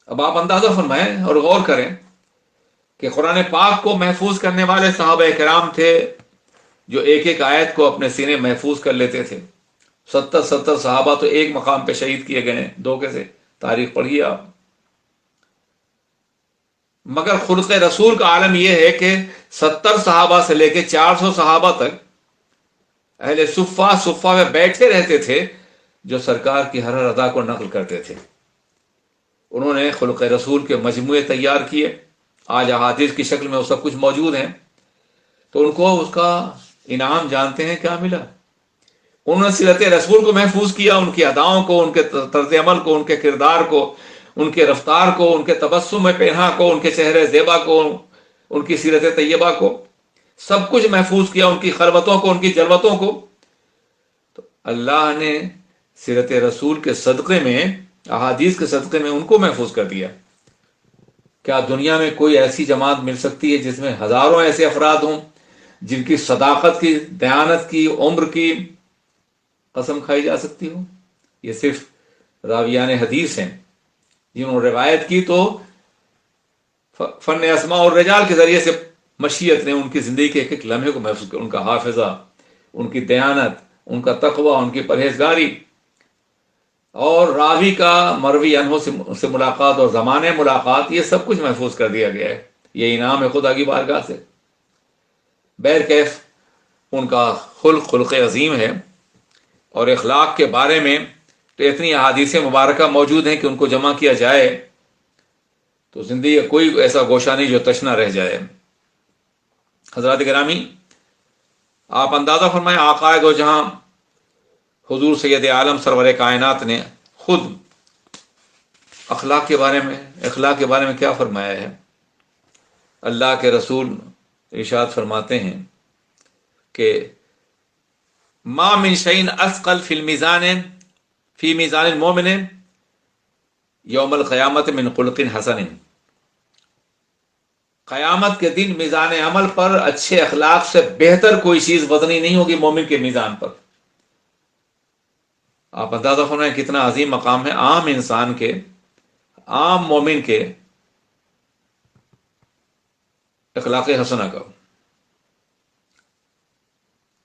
اب آپ اندازہ فرمائیں اور غور کریں کہ قرآن پاک کو محفوظ کرنے والے صحابہ کرام تھے جو ایک ایک آیت کو اپنے سینے محفوظ کر لیتے تھے. 70 صحابہ تو ایک مقام پہ شہید کیے گئے ہیں دھوکے سے، تاریخ پڑھیے آپ. مگر خلق رسول کا عالم یہ ہے کہ 70 صحابہ سے لے کے 400 صحابہ تک اہل صفہ میں بیٹھے رہتے تھے جو سرکار کی ہر ادا کو نقل کرتے تھے. انہوں نے خلق رسول کے مجموعے تیار کیے، آج احادیث کی شکل میں وہ سب کچھ موجود ہیں. تو ان کو اس کا انعام جانتے ہیں کیا ملا؟ انہوں نے سیرت رسول کو محفوظ کیا، ان کی اداؤں کو، ان کے طرز عمل کو، ان کے کردار کو، ان کے رفتار کو، ان کے تبسم میں پہنا کو، ان کے چہرے زیبا کو، ان کی سیرت طیبہ کو، سب کچھ محفوظ کیا، ان کی خلوتوں کو، ان کی جلوتوں کو. تو اللہ نے سیرت رسول کے صدقے میں، احادیث کے صدقے میں ان کو محفوظ کر دیا. کیا دنیا میں کوئی ایسی جماعت مل سکتی ہے جس میں ہزاروں ایسے افراد ہوں جن کی صداقت کی، دیانت کی، عمر کی قسم کھائی جا سکتی ہو؟ یہ صرف راویان حدیث ہیں جنہوں نے روایت کی تو فن اسماء اور رجال کے ذریعے سے مشیت نے ان کی زندگی کے ایک ایک لمحے کو محفوظ کیا. ان کا حافظہ، ان کی دیانت، ان کا تقوی، ان کی پرہیزگاری، اور راوی کا مروی عنہ سے ملاقات اور زمانے ملاقات، یہ سب کچھ محفوظ کر دیا گیا ہے. یہ انعام ہے خدا کی بارگاہ سے. بہرکیف ان کا خلق عظیم ہے. اور اخلاق کے بارے میں تو اتنی احادیث مبارکہ موجود ہیں کہ ان کو جمع کیا جائے تو زندگی کا کوئی ایسا گوشہ نہیں جو تشنا رہ جائے. حضرات گرامی، آپ اندازہ فرمائیں آقا دو جہاں حضور سید عالم سرور کائنات نے خود اخلاق کے بارے میں کیا فرمایا ہے. اللہ کے رسول ارشاد فرماتے ہیں کہ ما من شیء اثقل فی المیزان فی میزان المؤمن یوم القیامت من خلق حسن. قیامت کے دن میزان عمل پر اچھے اخلاق سے بہتر کوئی چیز وزنی نہیں ہوگی مومن کے میزان پر. آپ اندازہ فرمائیں کتنا عظیم مقام ہے عام انسان کے، عام مومن کے اخلاق حسنہ کا.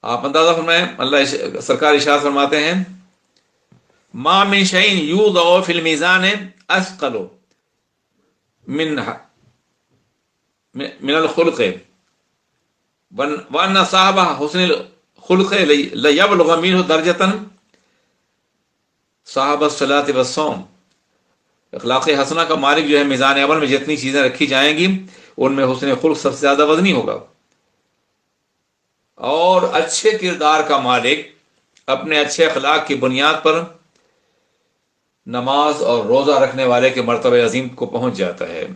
آپ اندازہ فرمائیں اللہ سرکار ارشاد فرماتے ہیں ما من شیء یوضع فی المیزان اثقل من الخلق وان صاحب حسن الخلق لیبلغ منه درجۃ صاحب الصلاۃ والصوم. اخلاق حسنہ کا مالک جو ہے میزان عمل میں جتنی چیزیں رکھی جائیں گی ان میں حسن خلق سب سے زیادہ وزنی ہوگا. اور اچھے کردار کا مالک اپنے اچھے اخلاق کی بنیاد پر نماز اور روزہ رکھنے والے کے مرتبہ عظیم کو پہنچ جاتا ہے.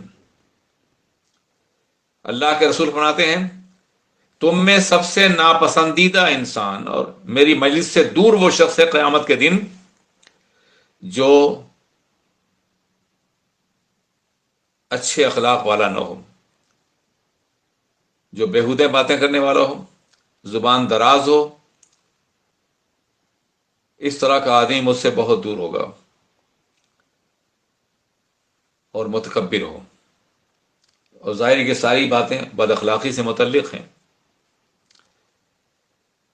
اللہ کے رسول فرماتے ہیں تم میں سب سے ناپسندیدہ انسان اور میری مجلس سے دور وہ شخص ہے قیامت کے دن جو اچھے اخلاق والا نہ ہو، جو بیہودے باتیں کرنے والا ہو، زبان دراز ہو. اس طرح کا آدمی مجھ سے بہت دور ہوگا. اور متکبر ہو، اور ظاہر کہ ساری باتیں بد اخلاقی سے متعلق ہیں.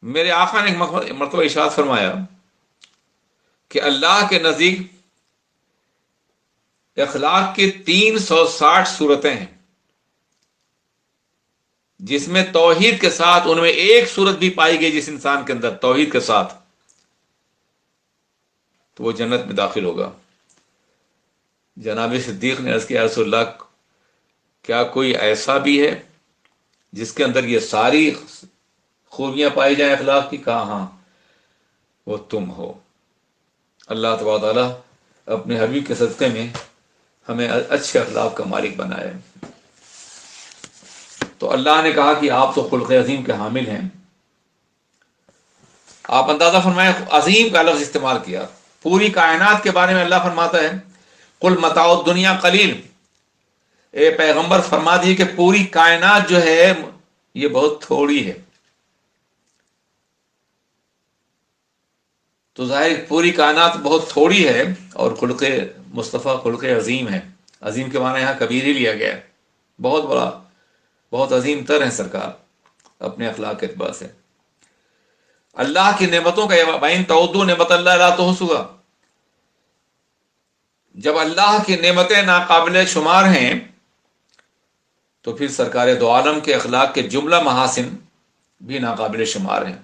میرے آقا نے ایک مرتبہ ارشاد فرمایا کہ اللہ کے نزدیک اخلاق کی 360 صورتیں ہیں جس میں توحید کے ساتھ ان میں ایک صورت بھی پائی گئی جس انسان کے اندر توحید کے ساتھ تو وہ جنت میں داخل ہوگا. جناب صدیق نے عرض کیا رسول اللہ کیا کوئی ایسا بھی ہے جس کے اندر یہ ساری خوبیاں پائی جائیں اخلاق کی؟ کہا ہاں، وہ تم ہو. اللہ تبارک تعالیٰ اپنے حبیب کے صدقے میں ہمیں اچھے اخلاق کا مالک بنائے. تو اللہ نے کہا کہ آپ تو خلق عظیم کے حامل ہیں. آپ اندازہ فرمائیں عظیم کا لفظ استعمال کیا. پوری کائنات کے بارے میں اللہ فرماتا ہے قل متاع الدنیا قلیل. اے پیغمبر فرما دیے کہ پوری کائنات جو ہے یہ بہت تھوڑی ہے. تو ظاہر پوری کائنات بہت تھوڑی ہے اور خلق مصطفیٰ خلق عظیم ہے. عظیم کے معنی یہاں کبیر ہی لیا گیا ہے، بہت بڑا، بہت عظیم تر ہیں سرکار اپنے اخلاق کے اعتبار سے۔ اللہ کی نعمتوں کا بین تعدوا نعمت اللہ لا تحصوها، جب اللہ کی نعمتیں ناقابل شمار ہیں تو پھر سرکار دو عالم کے اخلاق کے جملہ محاسن بھی ناقابل شمار ہیں۔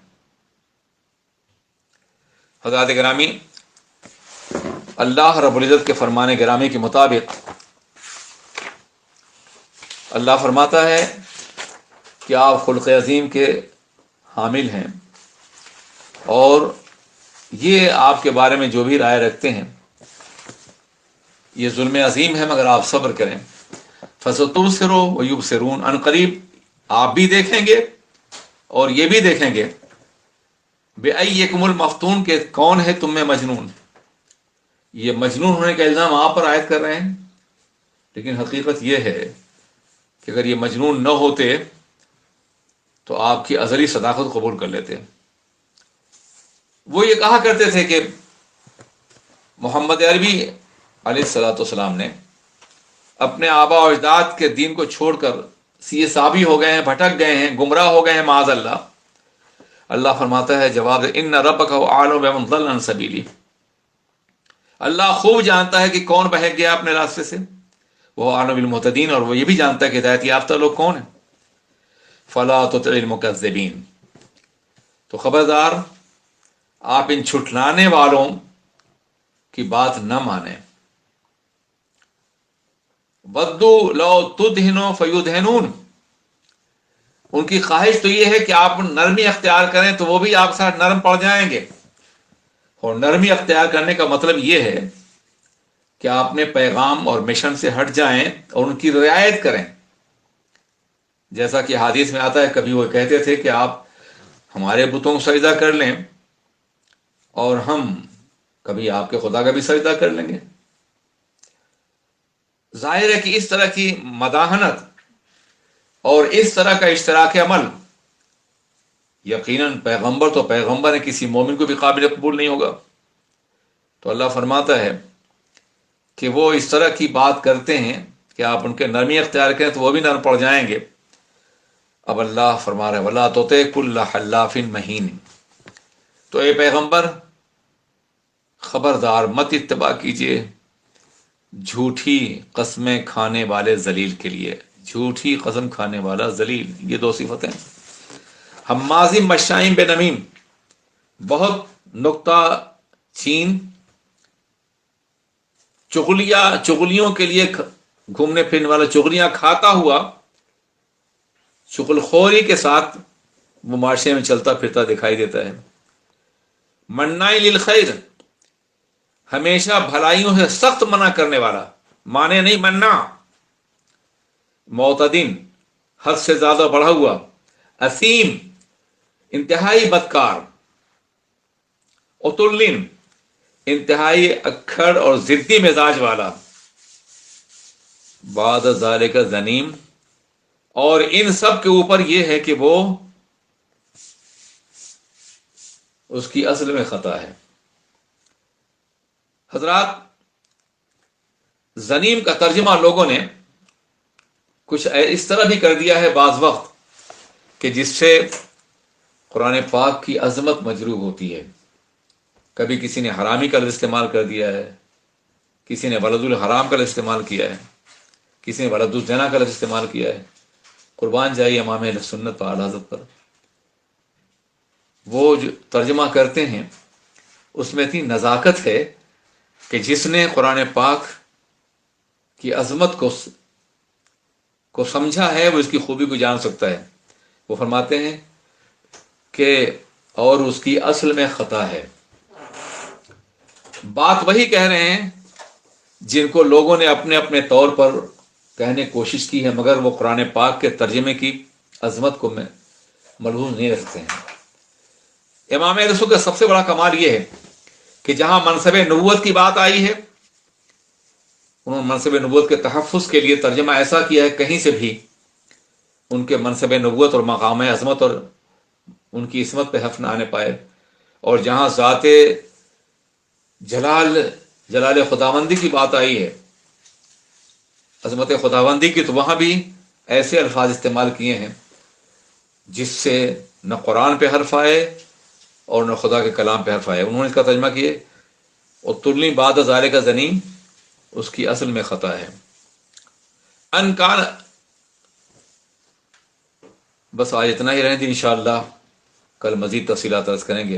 حضرات گرامی، اللہ رب العزت کے فرمان گرامی کے مطابق اللہ فرماتا ہے کہ آپ خلق عظیم کے حامل ہیں، اور یہ آپ کے بارے میں جو بھی رائے رکھتے ہیں یہ ظلم عظیم ہے، مگر آپ صبر کریں۔ فَسَتُبْصِرُ وَيُبْصِرُونَ، ان قریب آپ بھی دیکھیں گے اور یہ بھی دیکھیں گے۔ بِأَيِّكُمُ الْمَفْتُونُ، کہ کون ہے تم میں مجنون۔ یہ مجنون ہونے کا الزام آپ پر عائد کر رہے ہیں، لیکن حقیقت یہ ہے کہ اگر یہ مجنون نہ ہوتے تو آپ کی ازلی صداقت قبول کر لیتے۔ وہ یہ کہا کرتے تھے کہ محمد عربی علیہ الصلوۃ والسلام نے اپنے آبا و اجداد کے دین کو چھوڑ کر سیے سابی ہو گئے ہیں، بھٹک گئے ہیں، گمراہ ہو گئے ہیں معاذ اللہ۔ اللہ فرماتا ہے جواب، ان ربک هو اعلم بمن ضل عن سبیلہ، اللہ خوب جانتا ہے کہ کون بہک گیا اپنے راستے سے، وہ اعلم بالمہتدین، اور وہ یہ بھی جانتا ہے کہ ہدایت یافتہ لوگ کون ہیں۔ فلا تطع المکذبین، تو خبردار آپ ان چھٹلانے والوں کی بات نہ مانیں۔ ودوا لو تدہنوا فیدہنون، ان کی خواہش تو یہ ہے کہ آپ نرمی اختیار کریں تو وہ بھی آپ کے ساتھ نرم پڑ جائیں گے، اور نرمی اختیار کرنے کا مطلب یہ ہے کہ آپ اپنے پیغام اور مشن سے ہٹ جائیں اور ان کی رعایت کریں۔ جیسا کہ حدیث میں آتا ہے، کبھی وہ کہتے تھے کہ آپ ہمارے بتوں کو سجدہ کر لیں اور ہم کبھی آپ کے خدا کا بھی سجدہ کر لیں گے۔ ظاہر ہے کہ اس طرح کی مداحنت اور اس طرح کا اشتراک عمل یقیناً پیغمبر تو پیغمبر ہے، کسی مومن کو بھی قابل قبول نہیں ہوگا۔ تو اللہ فرماتا ہے کہ وہ اس طرح کی بات کرتے ہیں کہ آپ ان کے نرمی اختیار کریں تو وہ بھی نرم پڑ جائیں گے۔ اب اللہ فرما رہے وَلَا تُطِعْ كُلَّ حَلَّافٍ مَّهِينٍ، تو اے پیغمبر خبردار مت اتباع کیجیے جھوٹی قسمیں کھانے والے ذلیل کے لیے۔ جھوٹی قسم کھانے والا ذلیل، یہ دو صفتیں۔ حماز مشاء بنمیم، بہت نکتہ چین، چغلیوں کے لیے گھومنے پھرنے والا، چغلیاں کھاتا ہوا، چغل خوری کے ساتھ وہ معاشرے میں چلتا پھرتا دکھائی دیتا ہے۔ مناع للخیر، ہمیشہ بھلائیوں سے سخت منع کرنے والا، مانے نہیں منع، معتدین حد سے زیادہ بڑھا ہوا، اثیم انتہائی بدکار، عتلین انتہائی اکھڑ اور ضدی مزاج والا، بعد ذالک زنیم، اور ان سب کے اوپر یہ ہے کہ وہ اس کی اصل میں خطا ہے۔ حضرات، زنیم کا ترجمہ لوگوں نے کچھ اس طرح بھی کر دیا ہے بعض وقت کہ جس سے قرآن پاک کی عظمت مجروح ہوتی ہے۔ کبھی کسی نے حرامی کا لفظ استعمال کر دیا ہے، کسی نے ولد الحرام کا لفظ استعمال کیا ہے، کسی نے ولد الزنا کا لفظ استعمال کیا ہے۔ قربان جائیے امام اہل سنت اعلی حضرت پر، وہ جو ترجمہ کرتے ہیں اس میں اتنی نزاکت ہے کہ جس نے قرآن پاک کی عظمت کو سمجھا ہے وہ اس کی خوبی کو جان سکتا ہے۔ وہ فرماتے ہیں کہ اور اس کی اصل میں خطا ہے۔ بات وہی کہہ رہے ہیں جن کو لوگوں نے اپنے اپنے طور پر کہنے کی کوشش کی ہے، مگر وہ قرآن پاک کے ترجمے کی عظمت کو ملحوظ نہیں رکھتے ہیں۔ امام اہل سنت کا سب سے بڑا کمال یہ ہے کہ جہاں منصب نبوت کی بات آئی ہے، انہوں نے منصب نبوت کے تحفظ کے لیے ترجمہ ایسا کیا ہے کہیں سے بھی ان کے منصب نبوت اور مقام عظمت اور ان کی عصمت پہ حرف نہ آنے پائے، اور جہاں ذات جلال خداوندی کی بات آئی ہے عظمت خداوندی کی، تو وہاں بھی ایسے الفاظ استعمال کیے ہیں جس سے نہ قرآن پہ حرف آئے اور نہ خدا کے کلام پہ حرف آئے. انہوں نے اس کا ترجمہ کیے اطلنی بعد ذالک زنیم، اس کی اصل میں خطا ہے. ان کان، بس آج اتنا ہی رہنے دیں، انشاءاللہ کل مزید تفصیلات عرض کریں گے.